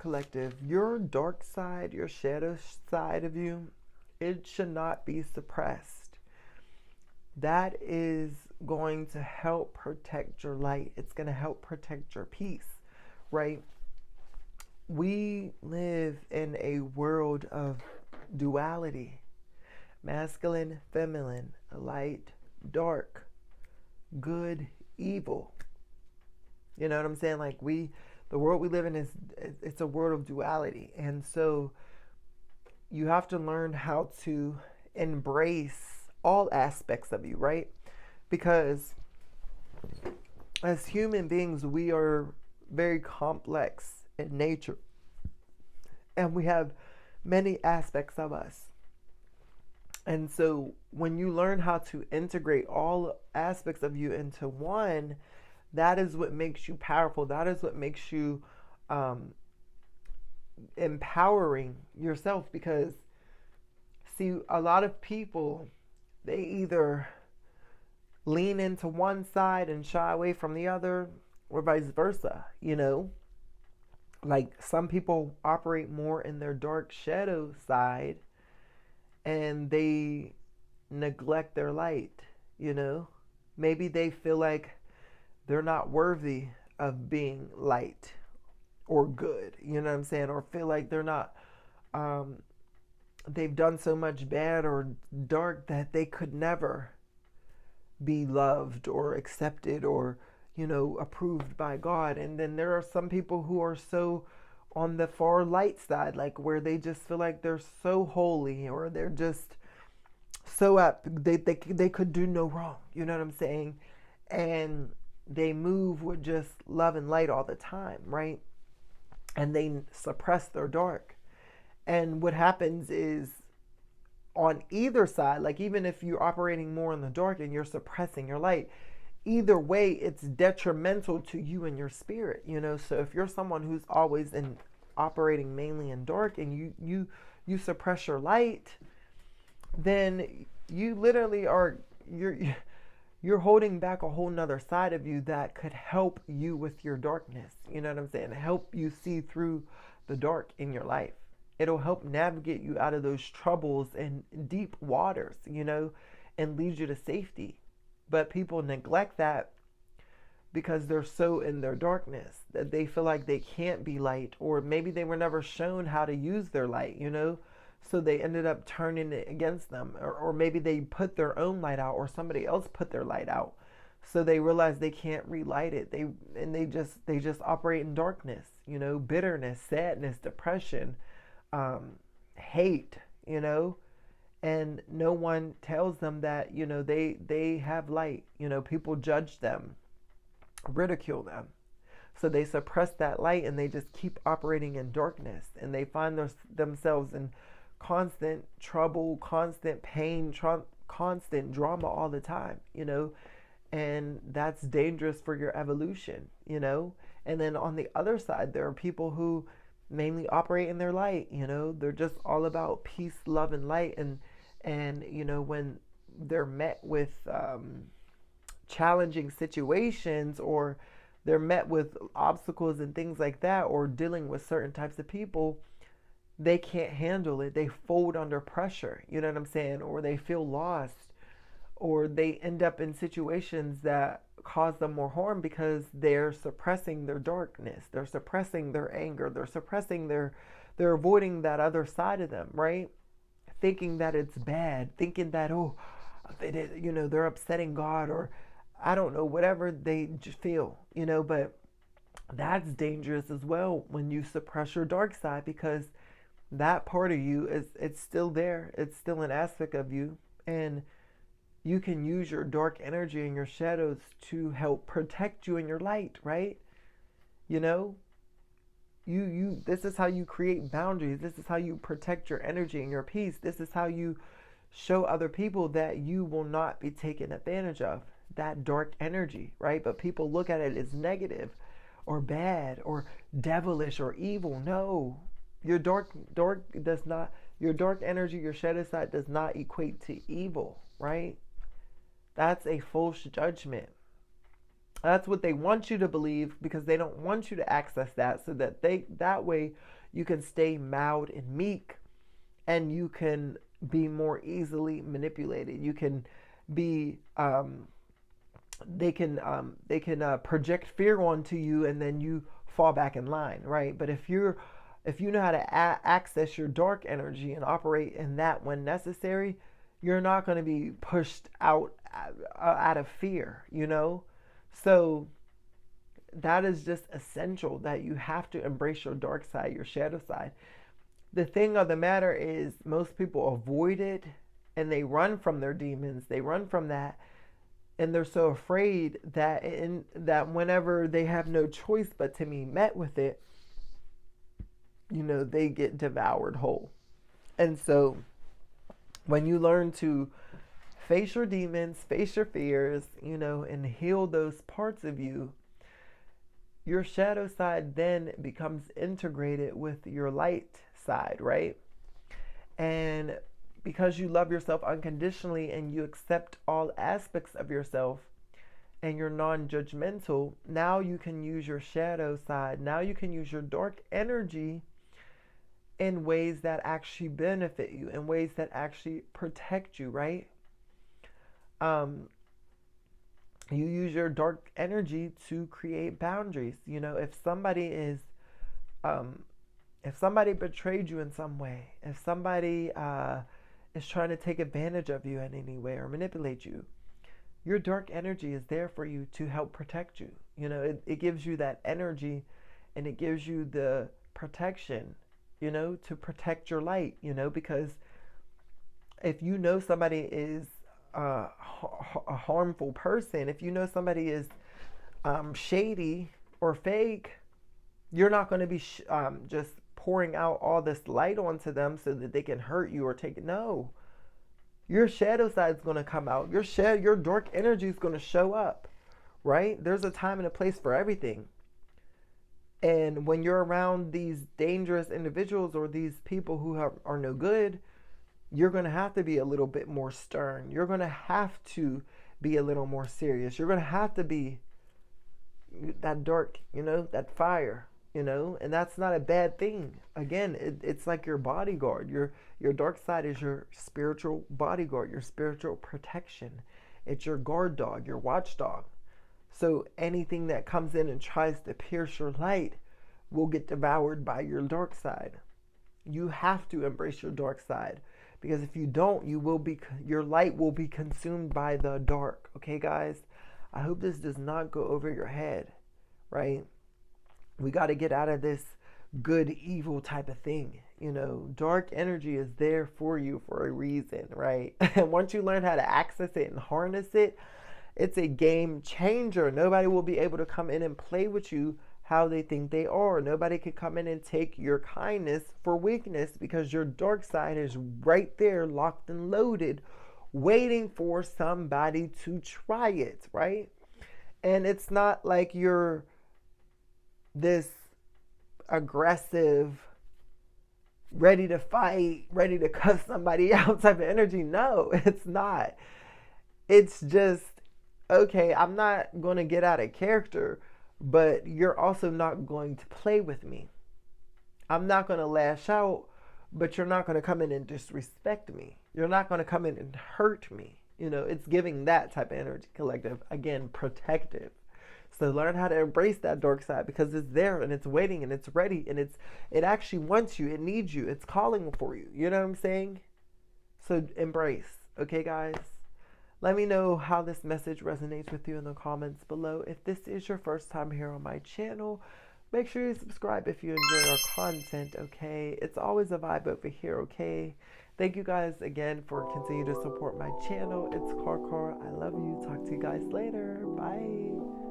Collective, your dark side, your shadow side of you, it should not be suppressed. That is going to help protect your light. It's going to help protect your peace, right? We live in a world of duality, masculine, feminine, light, dark, good, evil. You know what I'm saying? Like the world we live in it's a world of duality. And so you have to learn how to embrace all aspects of you, right? Because as human beings, we are very complex in nature. And we have many aspects of us. And so when you learn how to integrate all aspects of you into one, that is what makes you powerful. That is what makes you empowering yourself. Because, see, a lot of people, they either lean into one side and shy away from the other, or vice versa, you know? Like, some people operate more in their dark shadow side and they neglect their light, you know? Maybe they feel like they're not worthy of being light or good, you know what I'm saying? Or feel like they're not, they've done so much bad or dark that they could never be loved or accepted or, you know, approved by God. And then there are some people who are so on the far light side, like where they just feel like they're so holy, or they're just so up, they could do no wrong, you know what I'm saying? And they move with just love and light all the time, right? And they suppress their dark. And what happens is, on either side, like even if you're operating more in the dark and you're suppressing your light, either way it's detrimental to you and your spirit, you know? So if you're someone who's always operating mainly in dark and you suppress your light, then you literally are you're holding back a whole nother side of you that could help you with your darkness. You know what I'm saying? Help you see through the dark in your life. It'll help navigate you out of those troubles and deep waters, you know, and lead you to safety. But people neglect that because they're so in their darkness that they feel like they can't be light, or maybe they were never shown how to use their light, you know? So they ended up turning it against them, or maybe they put their own light out, or somebody else put their light out. So they realize they can't relight it. They just operate in darkness, you know, bitterness, sadness, depression, hate, you know, and no one tells them that, you know, they have light. You know, people judge them, ridicule them. So they suppress that light and they just keep operating in darkness, and they find themselves in constant trouble, constant pain, constant drama all the time, you know, and that's dangerous for your evolution, you know. And then on the other side, there are people who mainly operate in their light, you know, they're just all about peace, love, and light. And you know, when they're met with challenging situations, or they're met with obstacles and things like that, or dealing with certain types of people, they can't handle it. They fold under pressure, you know what I'm saying? Or they feel lost, or they end up in situations that cause them more harm because they're suppressing their darkness. They're suppressing their anger. They're avoiding that other side of them, right? Thinking that it's bad, thinking that, oh, you know, they're upsetting God, or I don't know, whatever they just feel, you know. But that's dangerous as well when you suppress your dark side, because that part of you it's still there. It's still an aspect of you, and you can use your dark energy and your shadows to help protect you in your light, right? You know, you this is how you create boundaries. This is how you protect your energy and your peace. This is how you show other people that you will not be taken advantage of, that dark energy, right? But people look at it as negative or bad or devilish or evil. No. Your dark does not, your dark energy, your shadow side does not equate to evil, right? That's a false judgment. That's what they want you to believe, because they don't want you to access that, so that that way you can stay mild and meek, and you can be more easily manipulated. You can be they can project fear onto you, and then you fall back in line, right? But if you know how to access your dark energy and operate in that when necessary, you're not going to be pushed out of fear, you know. So that is just essential, that you have to embrace your dark side, your shadow side. The thing of the matter is, most people avoid it, and they run from their demons. They run from that, and they're so afraid that whenever they have no choice but to be met with it, you know, they get devoured whole. And so when you learn to face your demons, face your fears, you know, and heal those parts of you, your shadow side then becomes integrated with your light side, right? And because you love yourself unconditionally and you accept all aspects of yourself and you're non-judgmental, now you can use your shadow side. Now you can use your dark energy in ways that actually benefit you, in ways that actually protect you, right? You use your dark energy to create boundaries. You know, if somebody betrayed you in some way, if somebody is trying to take advantage of you in any way or manipulate you, your dark energy is there for you to help protect you. You know, it gives you that energy, and it gives you the protection, you know, to protect your light, you know, because if you know somebody is a harmful person, if you know somebody is shady or fake, you're not going to be just pouring out all this light onto them so that they can hurt you or take it. No, your shadow side is going to come out. Your dark energy is going to show up, right? There's a time and a place for everything. And when you're around these dangerous individuals or these people who are no good, you're going to have to be a little bit more stern. You're going to have to be a little more serious. You're going to have to be that dark, you know, that fire, you know, and that's not a bad thing. Again, it's like your bodyguard. Your dark side is your spiritual bodyguard, your spiritual protection. It's your guard dog, your watchdog. So anything that comes in and tries to pierce your light will get devoured by your dark side. You have to embrace your dark side, because if you don't, your light will be consumed by the dark. Okay, guys? I hope this does not go over your head, right? We got to get out of this good evil type of thing. You know, dark energy is there for you for a reason, right? And once you learn how to access it and harness it, it's a game changer. Nobody will be able to come in and play with you how they think they are. Nobody can come in and take your kindness for weakness, because your dark side is right there, locked and loaded, waiting for somebody to try it, right? And it's not like you're this aggressive, ready to fight, ready to cuss somebody out type of energy. No, it's not. It's just, okay, I'm not going to get out of character, but you're also not going to play with me. I'm not going to lash out, but you're not going to come in and disrespect me. You're not going to come in and hurt me. You know, it's giving that type of energy, collective. Again, protective. So learn how to embrace that dark side, because it's there and it's waiting and it's ready, and it actually wants you. It needs you. It's calling for you. You know what I'm saying? So embrace. Okay, guys? Let me know how this message resonates with you in the comments below. If this is your first time here on my channel, make sure you subscribe if you enjoy our content, okay? It's always a vibe over here, okay? Thank you guys again for continuing to support my channel. It's Karkar. I love you. Talk to you guys later. Bye.